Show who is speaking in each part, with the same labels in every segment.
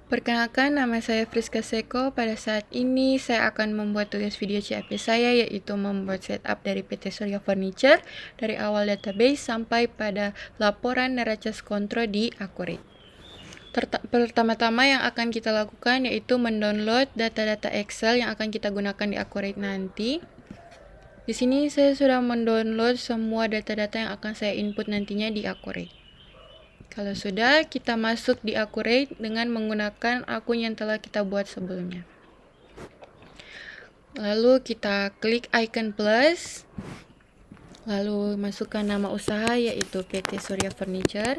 Speaker 1: Perkenalkan, nama saya Friska Seko. Pada saat ini saya akan membuat tugas video CAP saya, yaitu membuat setup dari PT Surya Furniture dari awal database sampai pada laporan neraca kontro di Accurate. Pertama-tama yang akan kita lakukan yaitu mendownload data-data Excel yang akan kita gunakan di Accurate nanti. Di sini saya sudah mendownload semua data-data yang akan saya input nantinya di Accurate. Kalau sudah, kita masuk di Accurate dengan menggunakan akun yang telah kita buat sebelumnya. Lalu kita klik icon plus, lalu masukkan nama usaha yaitu PT Surya Furniture.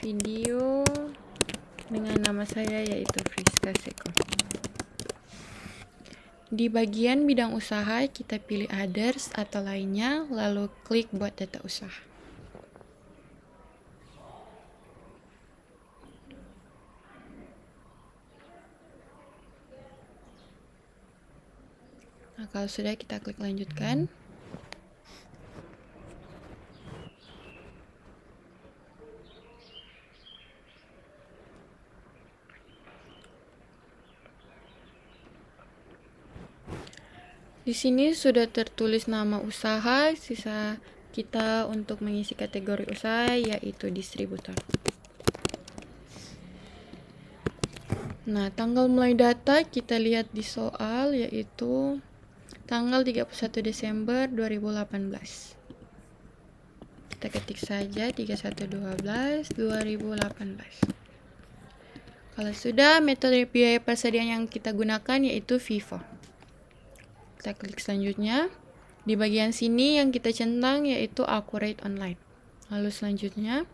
Speaker 1: Video dengan nama saya yaitu Friska Seko. Di bagian bidang usaha, kita pilih others atau lainnya, lalu klik buat data usaha. Nah, kalau sudah, kita klik lanjutkan. Di sini sudah tertulis nama usaha, sisa kita untuk mengisi kategori usaha yaitu distributor. Nah, tanggal mulai data kita lihat di soal yaitu tanggal 31 Desember 2018. Kita ketik saja 31/12/2018. Kalau sudah, metode biaya persediaan yang kita gunakan yaitu FIFO. Kita klik selanjutnya. Di bagian sini yang kita centang yaitu Accurate Online. Lalu selanjutnya,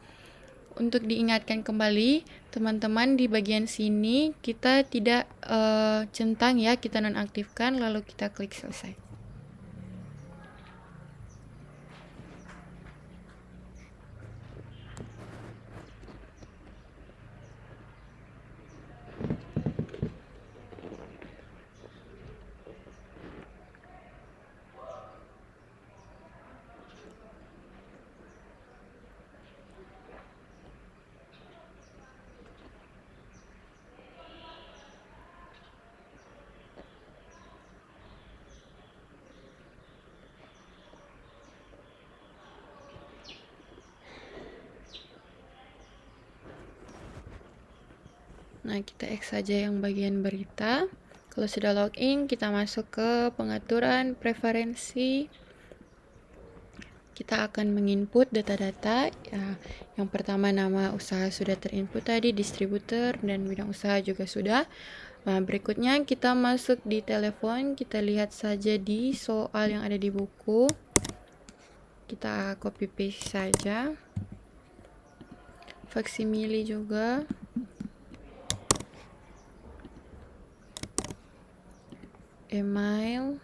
Speaker 1: untuk diingatkan kembali, teman-teman di bagian sini kita tidak centang ya, kita nonaktifkan, lalu kita klik selesai. Nah, kita X saja yang bagian berita. Kalau sudah login, kita masuk ke pengaturan preferensi. Kita akan menginput data-data. Ya, yang pertama nama usaha sudah terinput tadi, distributor dan bidang usaha juga sudah. Nah, berikutnya kita masuk di telepon. Kita lihat saja di soal yang ada di buku. Kita copy paste saja. Faksimili juga. Email,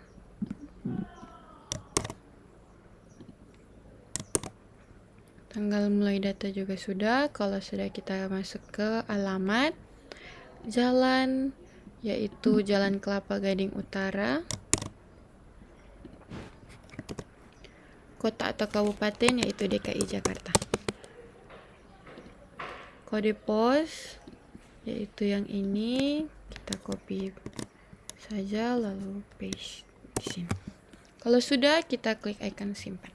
Speaker 1: tanggal mulai data juga sudah. Kalau sudah, kita masuk ke alamat, jalan yaitu Jalan Kelapa Gading Utara, kota atau kabupaten yaitu DKI Jakarta, kode pos yaitu yang ini, kita copy saja lalu paste di sini. Kalau sudah, kita klik icon simpan.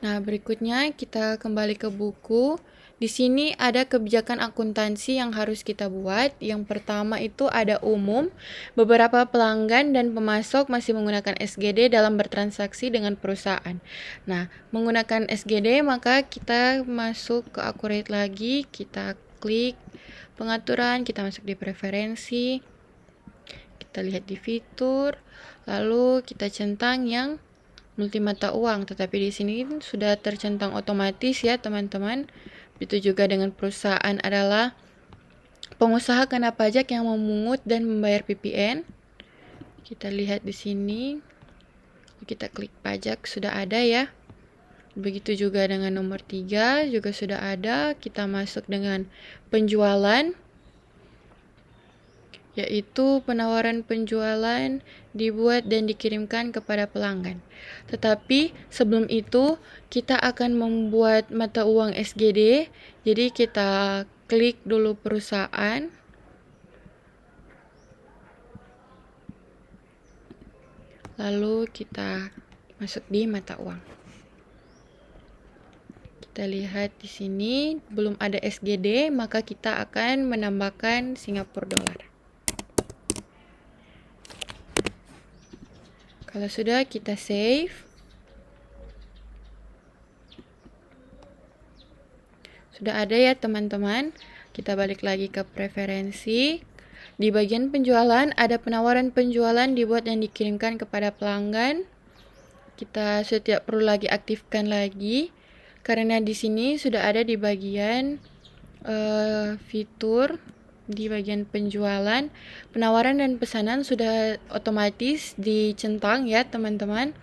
Speaker 1: Nah, berikutnya kita kembali ke buku. Di sini ada kebijakan akuntansi yang harus kita buat. Yang pertama itu ada umum. Beberapa pelanggan dan pemasok masih menggunakan SGD dalam bertransaksi dengan perusahaan. Nah, menggunakan SGD maka kita masuk ke Accurate lagi, kita klik pengaturan, kita masuk di preferensi, kita lihat di fitur, lalu kita centang yang multi mata uang, tetapi di sini sudah tercentang otomatis ya teman-teman. Begitu juga dengan perusahaan adalah pengusaha kena pajak yang memungut dan membayar PPN. Kita lihat di sini, kita klik pajak sudah ada ya. Begitu juga dengan nomor 3 juga sudah ada. Kita masuk dengan penjualan. yaitu penawaran penjualan dibuat dan dikirimkan kepada pelanggan. Tetapi sebelum itu kita akan membuat mata uang SGD. Jadi kita klik dulu perusahaan. Lalu kita masuk di mata uang. Kita lihat di sini belum ada SGD, maka kita akan menambahkan Singapura dolar. Kalau sudah, kita save. Sudah ada ya teman-teman. Kita balik lagi ke preferensi. Di bagian penjualan ada penawaran penjualan dibuat dan dikirimkan kepada pelanggan. Kita sudah tidak perlu lagi aktifkan lagi karena di sini sudah ada di bagian fitur. Di bagian penjualan, penawaran dan pesanan sudah otomatis dicentang ya teman-teman.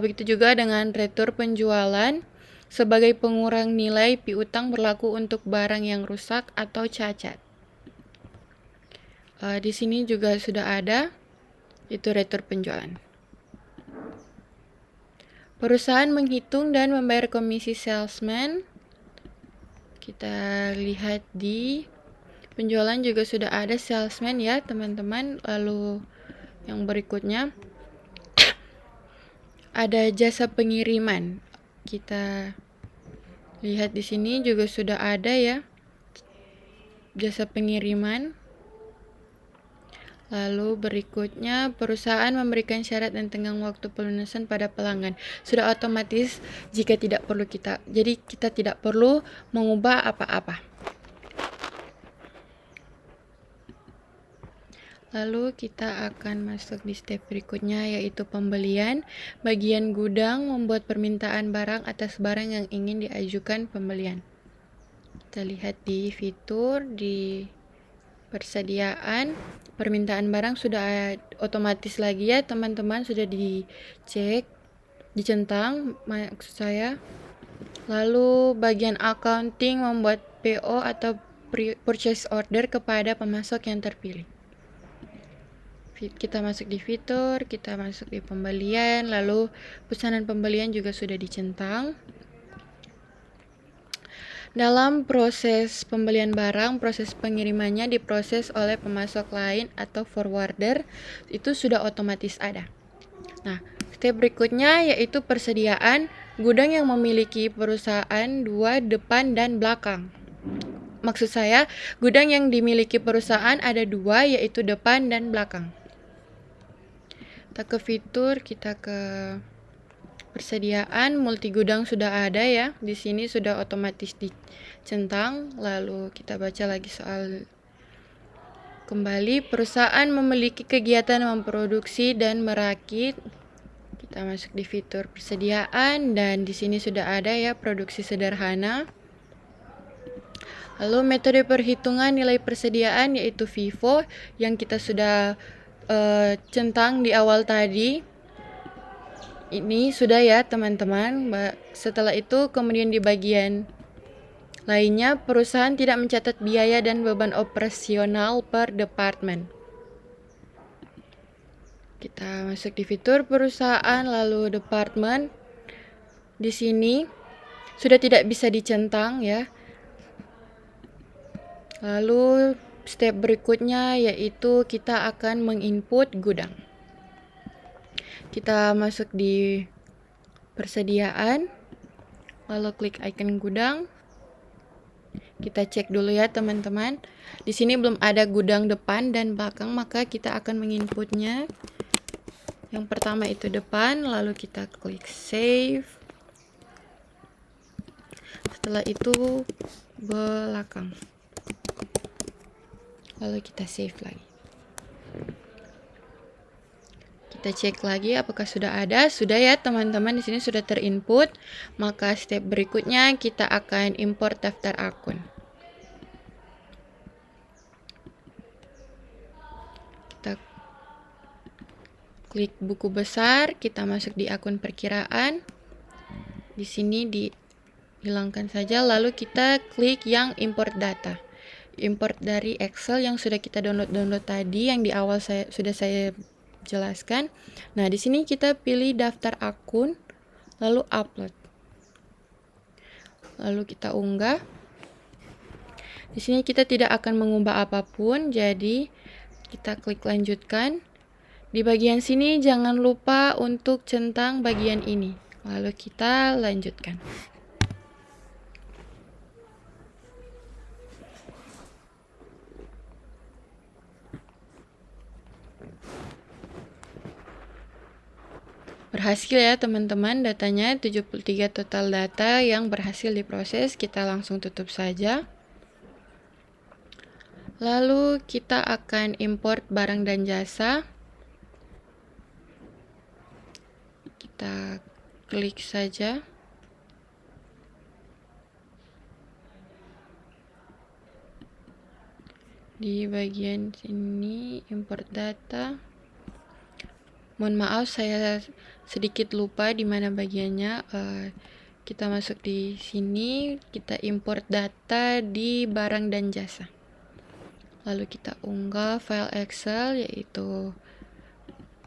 Speaker 1: Begitu juga dengan retur penjualan sebagai pengurang nilai piutang berlaku untuk barang yang rusak atau cacat. Di sini juga sudah ada itu retur penjualan. Perusahaan menghitung dan membayar komisi salesman. Kita lihat di penjualan juga sudah ada salesman ya teman-teman. Lalu yang berikutnya ada jasa pengiriman. Kita lihat di sini juga sudah ada ya jasa pengiriman. Lalu berikutnya perusahaan memberikan syarat dan tenggang waktu pelunasan pada pelanggan. Sudah otomatis jika tidak perlu jadi kita tidak perlu mengubah apa-apa. Lalu kita akan masuk di step berikutnya yaitu pembelian. Bagian gudang membuat permintaan barang atas barang yang ingin diajukan pembelian. Kita lihat di fitur di persediaan. Permintaan barang sudah otomatis lagi ya teman-teman, sudah dicek, dicentang maksud saya. Lalu bagian accounting membuat PO atau purchase order kepada pemasok yang terpilih. Kita masuk di fitur, kita masuk di pembelian, lalu pesanan pembelian juga sudah dicentang. Dalam proses pembelian barang, proses pengirimannya diproses oleh pemasok lain atau forwarder, itu sudah otomatis ada. Nah, step berikutnya yaitu persediaan. Gudang yang memiliki perusahaan 2 depan dan belakang. Maksud saya, gudang yang dimiliki perusahaan ada 2 yaitu depan dan belakang. Kita ke fitur, kita ke persediaan, multi gudang sudah ada ya. Di sini sudah otomatis dicentang. Lalu kita baca lagi soal kembali. Perusahaan memiliki kegiatan memproduksi dan merakit. Kita masuk di fitur persediaan dan di sini sudah ada ya produksi sederhana. Lalu metode perhitungan nilai persediaan yaitu FIFO yang kita sudah centang di awal tadi. Ini sudah ya teman-teman. Setelah itu kemudian di bagian lainnya perusahaan tidak mencatat biaya dan beban operasional per departemen. Kita masuk di fitur perusahaan lalu departemen. Di sini sudah tidak bisa dicentang ya. Lalu step berikutnya yaitu kita akan menginput gudang. Kita masuk di persediaan, lalu klik icon gudang. Kita cek dulu ya teman-teman. Di sini belum ada gudang depan dan belakang, maka kita akan menginputnya. Yang pertama itu depan, lalu kita klik save. Setelah itu belakang. Lalu kita save lagi. Kita cek lagi apakah sudah ada. Sudah ya teman-teman, di sini sudah terinput. Maka step berikutnya kita akan import daftar akun. Kita klik buku besar, kita masuk di akun perkiraan. Di sini dihilangkan saja, lalu kita klik yang import data. import dari Excel yang sudah kita download tadi, yang di awal sudah saya jelaskan. Nah, di sini kita pilih daftar akun, lalu upload. Lalu kita unggah. Di sini kita tidak akan mengubah apapun, jadi kita klik lanjutkan. Di bagian sini jangan lupa untuk centang bagian ini. Lalu kita lanjutkan. Berhasil ya teman-teman, datanya 73 total data yang berhasil diproses. Kita langsung tutup saja. Lalu kita akan import barang dan jasa. Kita klik saja. Di bagian sini import data. Mohon maaf saya sedikit lupa di mana bagiannya. Kita masuk di sini, kita import data di barang dan jasa. Lalu kita unggah file Excel yaitu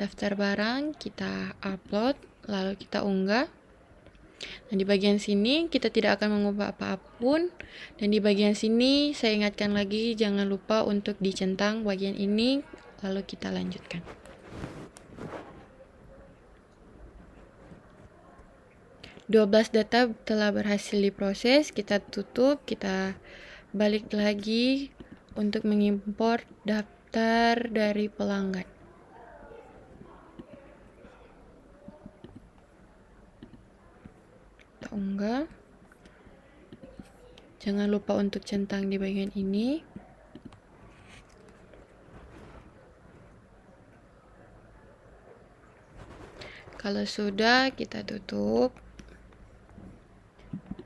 Speaker 1: daftar barang, kita upload, lalu kita unggah. Nah, di bagian sini kita tidak akan mengubah apapun, dan di bagian sini saya ingatkan lagi jangan lupa untuk dicentang bagian ini, lalu kita lanjutkan. (12) data telah berhasil diproses, kita tutup, kita balik lagi untuk mengimport daftar dari pelanggan. Kita unggah. Jangan lupa untuk centang di bagian ini. Kalau sudah, kita tutup.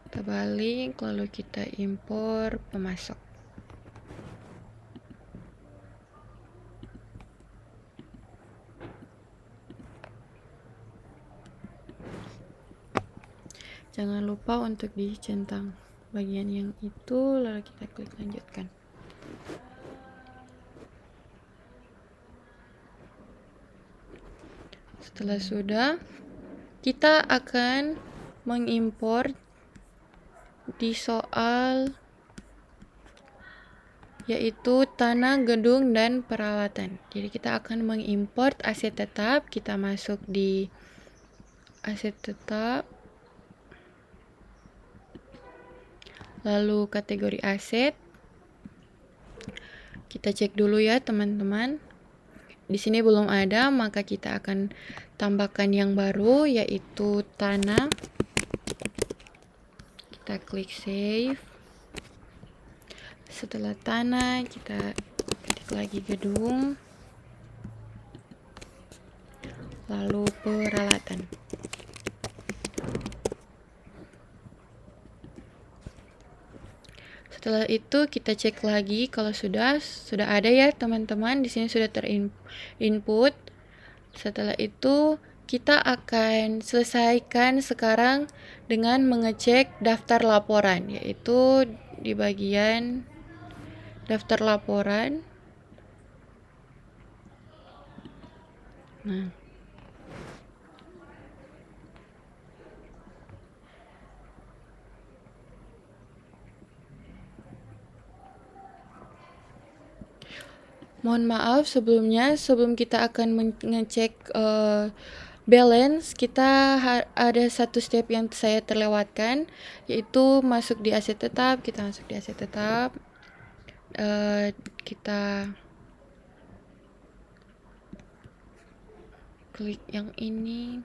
Speaker 1: Kita balik, lalu kita impor pemasok. Jangan lupa untuk dicentang bagian yang itu, lalu kita klik lanjutkan. Setelah sudah, kita akan mengimport di soal yaitu tanah, gedung, dan peralatan. Jadi kita akan mengimport aset tetap, kita masuk di aset tetap, lalu kategori aset. Kita cek dulu ya teman-teman. Di sini belum ada, maka kita akan tambahkan yang baru yaitu tanah. Kita klik save. Setelah tanah, kita ketik lagi gedung, lalu peralatan. Setelah itu kita cek lagi kalau sudah ada ya teman-teman. Di sini sudah terinput. Setelah itu kita akan selesaikan sekarang dengan mengecek daftar laporan, yaitu di bagian daftar laporan. Nah, mohon maaf sebelumnya, sebelum kita akan mengecek balance, kita ada satu step yang saya terlewatkan, yaitu masuk di aset tetap. Kita masuk di aset tetap, kita klik yang ini.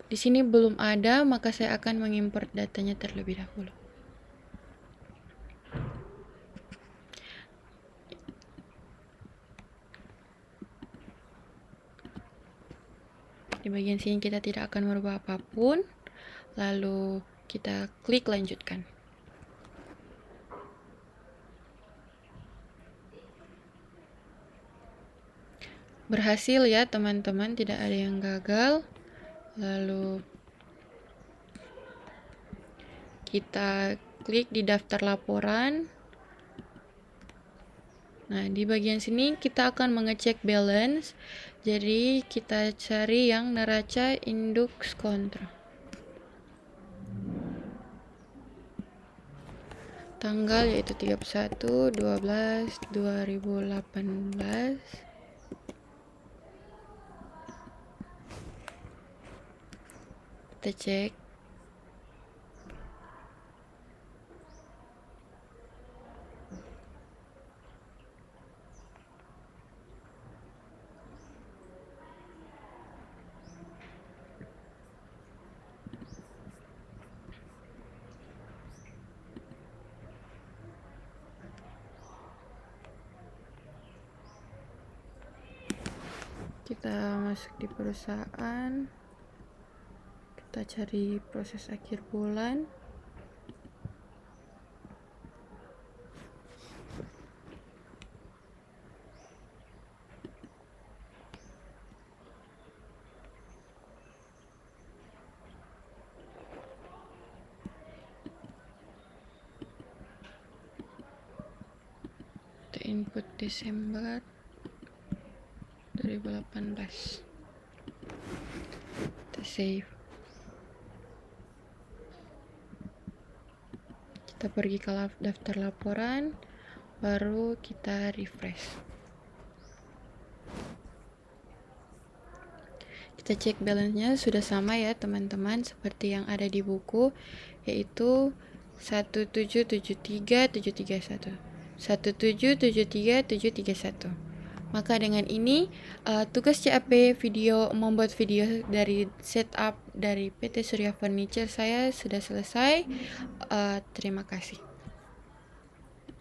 Speaker 1: Di sini belum ada, maka saya akan mengimport datanya terlebih dahulu. Di bagian sini kita tidak akan merubah apapun, lalu kita klik lanjutkan. Berhasil ya teman-teman, tidak ada yang gagal. Lalu kita klik di daftar laporan, Nah, di bagian sini kita akan mengecek balance. Jadi, kita cari yang neraca indeks kontra. Tanggal yaitu 31/12/2018. Kita cek. Kita masuk di perusahaan. Kita cari proses akhir bulan. Kita input Desember 2018. Kita save. Kita pergi ke daftar laporan, baru kita refresh. Kita cek balance-nya sudah sama ya teman-teman, seperti yang ada di buku, yaitu 1773731. 1773731. Maka dengan ini tugas CAP video membuat video dari setup dari PT Surya Furniture saya sudah selesai. Terima kasih.